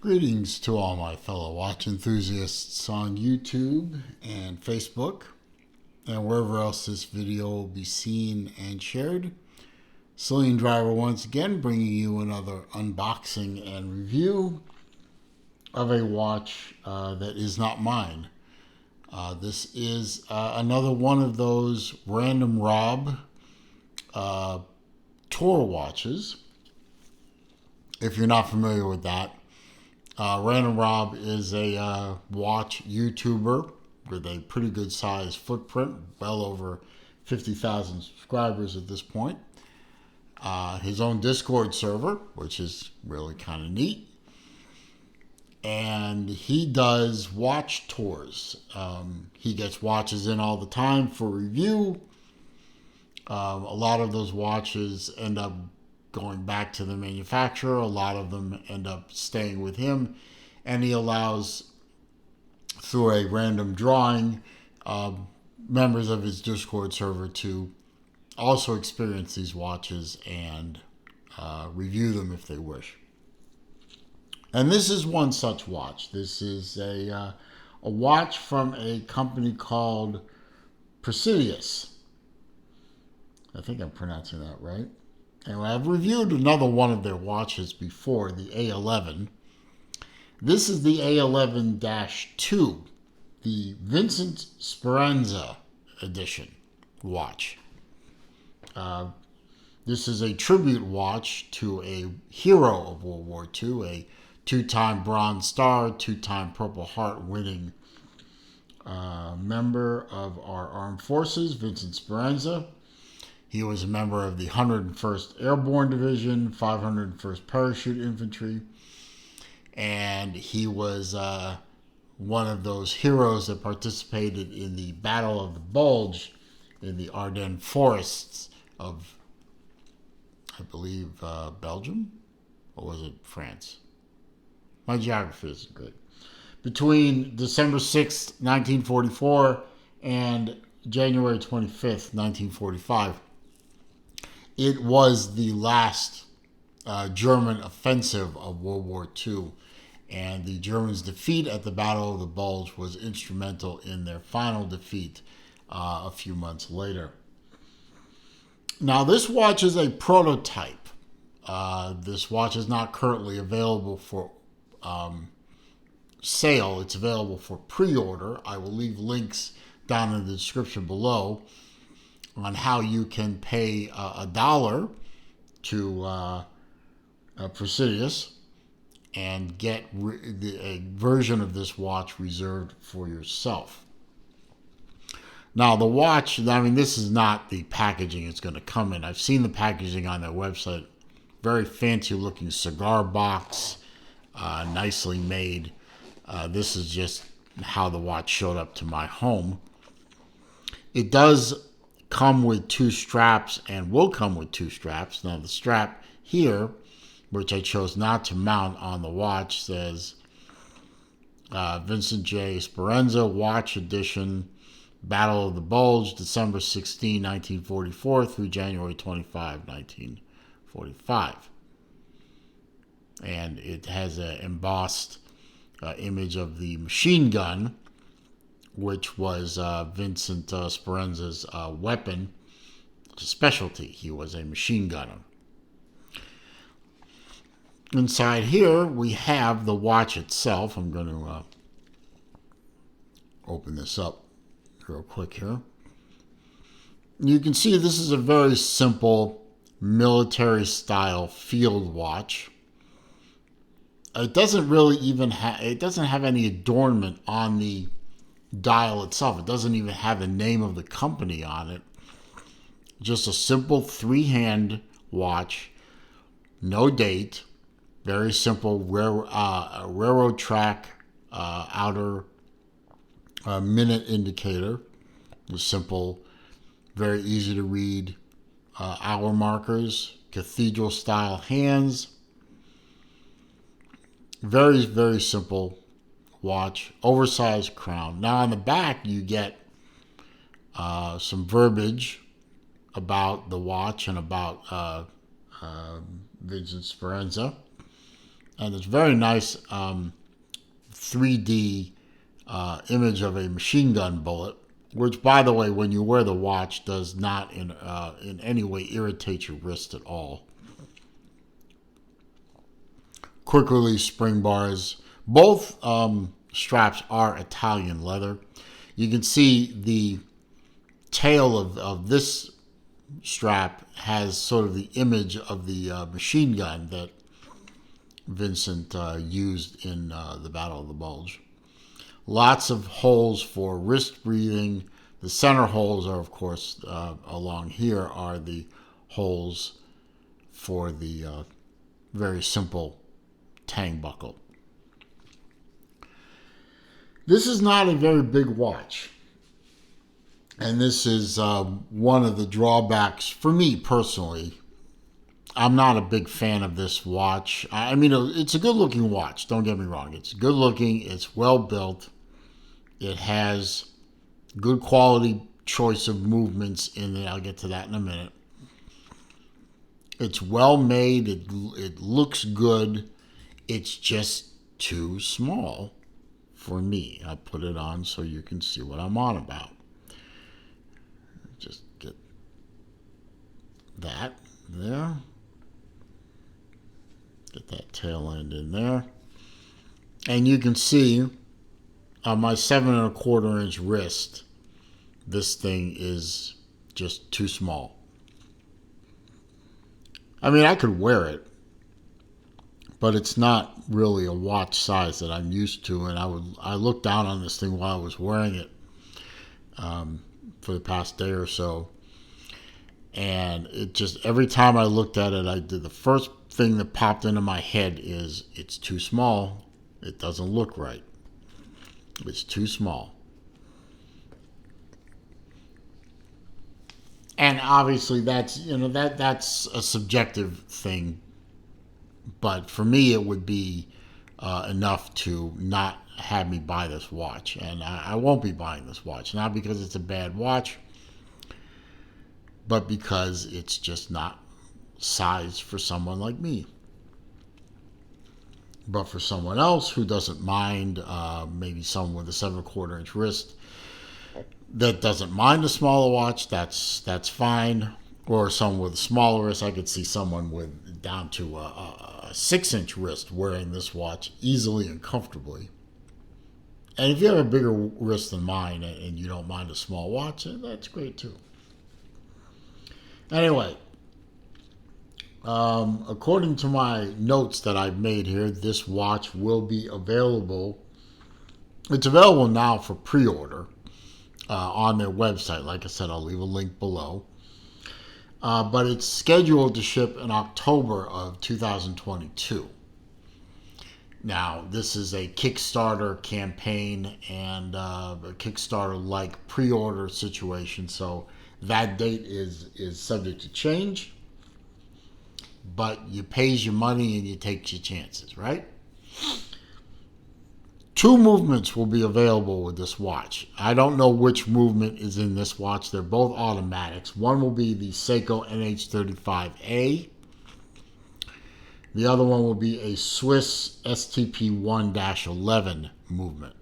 Greetings to all my fellow watch enthusiasts on YouTube and Facebook and wherever else this video will be seen and shared. Celine Driver once again bringing you another unboxing and review of a watch that is not mine. This is another one of those Random Rob tour watches. If you're not familiar with that, Random Rob is a watch YouTuber with a pretty good sized footprint, well over 50,000 subscribers at this point. His own Discord server, which is really kind of neat. And he does watch tours. He gets watches in all the time for review. A lot of those watches end up going back to the manufacturer. A lot of them end up staying with him, and he allows, through a random drawing, members of his Discord server to also experience these watches and review them if they wish. And this is one such watch. This is a watch from a company called Praesidus. I think I'm pronouncing that right. Anyway, I've reviewed another one of their watches before, the A11. This is the A11-2, the Vincent Sparenza edition watch. This is a tribute watch to a hero of World War II, a two-time Bronze Star, two-time Purple Heart winning member of our armed forces, Vincent Sparenza. He was a member of the 101st Airborne Division, 501st Parachute Infantry, and he was one of those heroes that participated in the Battle of the Bulge in the Ardennes forests of, I believe, Belgium? Or was it France? My geography isn't good. Between December 6th, 1944 and January 25th, 1945. It was the last German offensive of World War II, and the Germans' defeat at the Battle of the Bulge was instrumental in their final defeat a few months later. Now, this watch is a prototype. This watch is not currently available for sale. It's available for pre-order. I will leave links down in the description below on how you can pay $1 to Praesidus and get a version of this watch reserved for yourself. Now, the watch, I mean, this is not the packaging it's going to come in. I've seen the packaging on their website. Very fancy looking cigar box, nicely made. This is just how the watch showed up to my home. It does come with two straps and will come with two straps. Now, the strap here, which I chose not to mount on the watch, says Vincent J. Sparenza Watch Edition, Battle of the Bulge, December 16, 1944 through January 25, 1945. And it has an embossed image of the machine gun, which was Vincent Sparenza's weapon, specialty. He was a machine gunner. Inside here, we have the watch itself. I'm going to open this up real quick here. You can see this is a very simple military-style field watch. It doesn't really even it doesn't have any adornment on the dial itself. It doesn't even have the name of the company on it. Just a simple three-hand watch, no date, very simple railroad track outer minute indicator with simple, very easy to read hour markers, cathedral-style hands. Very, very simple watch, oversized crown. Now on the back you get some verbiage about the watch and about Vincent Sparenza. And it's very nice 3D image of a machine gun bullet, which, by the way, when you wear the watch, does not in any way irritate your wrist at all. Quick release spring bars. Both straps are Italian leather. You can see the tail of this strap has sort of the image of the machine gun that Vincent used in the Battle of the Bulge. Lots of holes for wrist breathing. The center holes are, of course, along here are the holes for the very simple tang buckle. This is not a very big watch. And this is one of the drawbacks for me personally. I'm not a big fan of this watch. I mean, it's a good-looking watch. Don't get me wrong. It's good-looking. It's well-built. It has good quality choice of movements in it. I'll get to that in a minute. It's well-made. It looks good. It's just too small for me. I put it on so you can see what I'm on about. Just get that there. Get that tail end in there. And you can see on my 7 1/4 inch wrist, this thing is just too small. I mean, I could wear it, but it's not really a watch size that I'm used to. And I looked down on this thing while I was wearing it for the past day or so. And it just, every time I looked at it, the first thing that popped into my head is, it's too small. It doesn't look right. It's too small. And obviously that's a subjective thing. But for me, it would be enough to not have me buy this watch. And I won't be buying this watch. Not because it's a bad watch, but because it's just not sized for someone like me. But for someone else who doesn't mind, maybe someone with a 7 1/4 inch wrist that doesn't mind a smaller watch, that's fine. Or someone with a smaller wrist. I could see someone with down to a 6 inch wrist wearing this watch easily and comfortably. And if you have a bigger wrist than mine and you don't mind a small watch, that's great too. Anyway, according to my notes that I've made here, this watch will be available. It's available now for pre-order on their website. Like I said, I'll leave a link below. But it's scheduled to ship in October of 2022. Now, this is a Kickstarter campaign and a Kickstarter-like pre-order situation, so that date is subject to change. But you pays your money and you take your chances, right? 2 movements will be available with this watch. I don't know which movement is in this watch. They're both automatics. One will be the Seiko NH35A. The other one will be a Swiss STP-1-11 movement.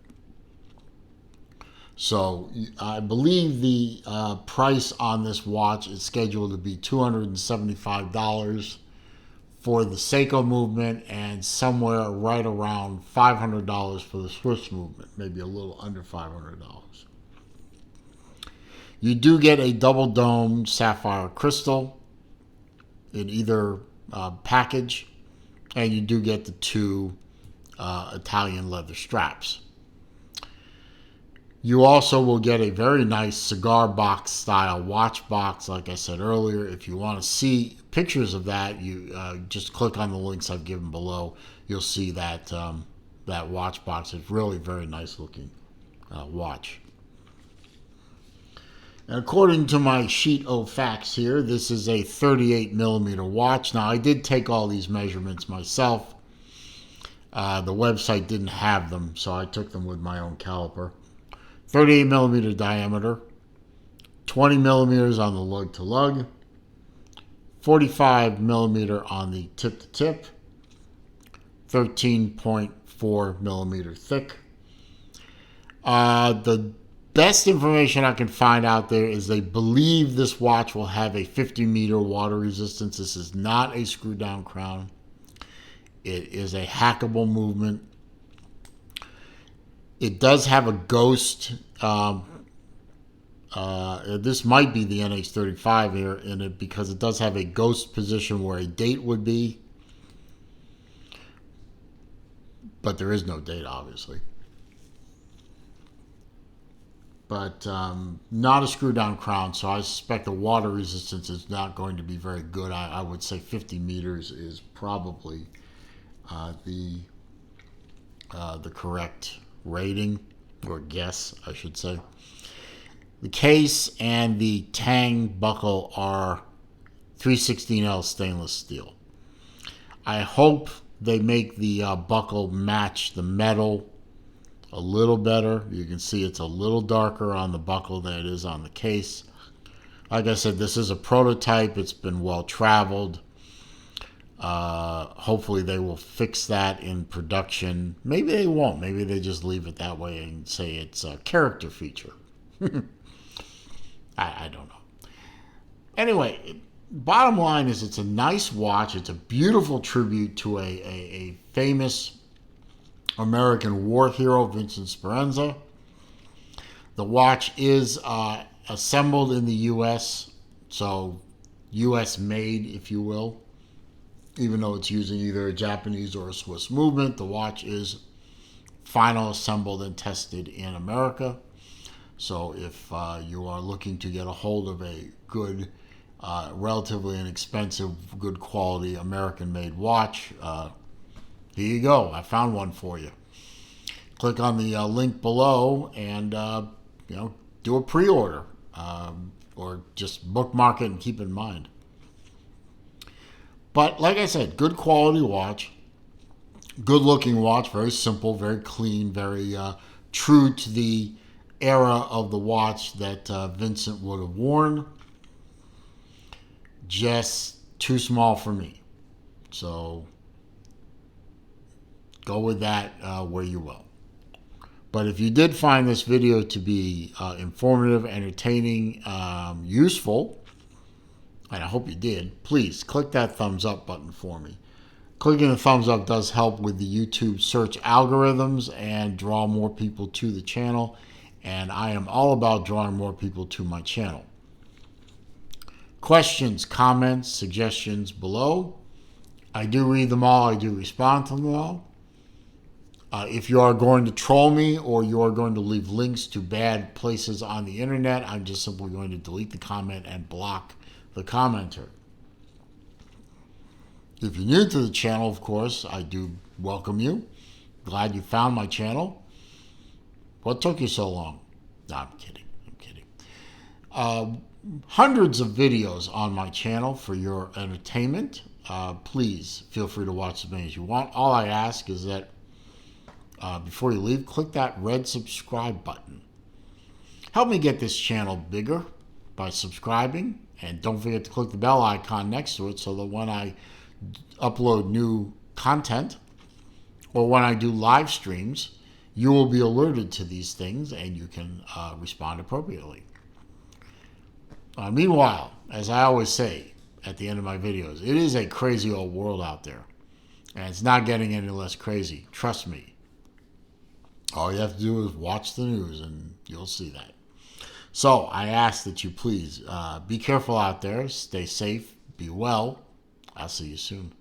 So I believe the price on this watch is scheduled to be $275 for the Seiko movement and somewhere right around $500 for the Swiss movement, maybe a little under $500. You do get a double dome sapphire crystal in either package, and you do get the 2 Italian leather straps. You also will get a very nice cigar box style watch box, like I said earlier. If you want to see pictures of that, you just click on the links I've given below. You'll see that that watch box is really very nice looking watch. And according to my sheet of facts here, this is a 38mm watch. Now, I did take all these measurements myself. The website didn't have them, so I took them with my own caliper. 38mm diameter, 20mm on the lug to lug, 45mm on the tip to tip, 13.4 millimeter thick. The best information I can find out there is they believe this watch will have a 50-meter water resistance. This is not a screw-down crown. It is a hackable movement. It does have a ghost. This might be the NH35 here in it because it does have a ghost position where a date would be. But there is no date, obviously. But not a screw-down crown, so I suspect the water resistance is not going to be very good. I would say 50 meters is probably the correct rating, or guess, I should say. The case and the tang buckle are 316L stainless steel. I hope they make the buckle match the metal a little better. You can see it's a little darker on the buckle than it is on the case. Like I said, this is a prototype. It's been well traveled. Hopefully they will fix that in production. Maybe they won't. Maybe they just leave it that way and say it's a character feature. I don't know. Anyway, bottom line is it's a nice watch. It's a beautiful tribute to a famous American war hero, Vincent Sparenza. The watch is assembled in the U.S., so U.S. made, if you will. Even though it's using either a Japanese or a Swiss movement, the watch is final assembled and tested in America. So if you are looking to get a hold of a good, relatively inexpensive, good quality American-made watch, here you go. I found one for you. Click on the link below and do a pre-order or just bookmark it and keep it in mind. But like I said, good quality watch, good looking watch, very simple, very clean, very true to the era of the watch that Vincent would have worn. Just too small for me. So go with that where you will. But if you did find this video to be informative, entertaining, useful, and I hope you did, please click that thumbs up button for me. Clicking the thumbs up does help with the YouTube search algorithms and draw more people to the channel. And I am all about drawing more people to my channel. Questions, comments, suggestions below. I do read them all. I do respond to them all. If you are going to troll me or you are going to leave links to bad places on the internet, I'm just simply going to delete the comment and block the commenter. If you're new to the channel, of course, I do welcome you. Glad you found my channel. What took you so long? No, I'm kidding. Hundreds of videos on my channel for your entertainment. Please feel free to watch as many as you want. All I ask is that before you leave, click that red subscribe button. Help me get this channel bigger by subscribing. And don't forget to click the bell icon next to it so that when I upload new content or when I do live streams, you will be alerted to these things and you can respond appropriately. Meanwhile, as I always say at the end of my videos, it is a crazy old world out there. And it's not getting any less crazy. Trust me. All you have to do is watch the news and you'll see that. So I ask that you please be careful out there. Stay safe. Be well. I'll see you soon.